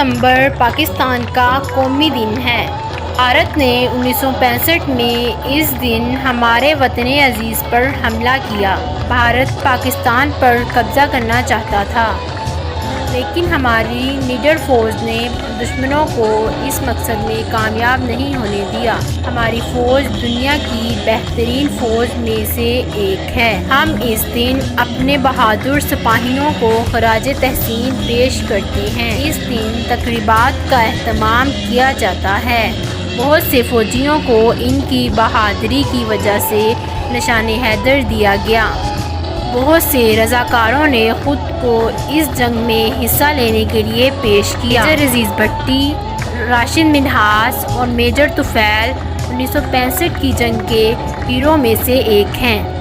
ستمبر پاکستان کا قومی دن ہے۔ بھارت نے 1965 میں اس دن ہمارے وطن عزیز پر حملہ کیا۔ بھارت پاکستان پر قبضہ کرنا چاہتا تھا، لیکن ہماری نڈر فوج نے دشمنوں کو اس مقصد میں کامیاب نہیں ہونے دیا۔ ہماری فوج دنیا کی بہترین فوج میں سے ایک ہے۔ ہم اس دن اپنے بہادر سپاہیوں کو خراج تحسین پیش کرتے ہیں۔ اس دن تقریبات کا اہتمام کیا جاتا ہے۔ بہت سے فوجیوں کو ان کی بہادری کی وجہ سے نشان حیدر دیا گیا۔ بہت سے رضاکاروں نے خود کو اس جنگ میں حصہ لینے کے لیے پیش کیا۔ میجر عزیز بھٹی، راشد منہاس اور میجر طفیل 1965 کی جنگ کے ہیرو میں سے ایک ہیں۔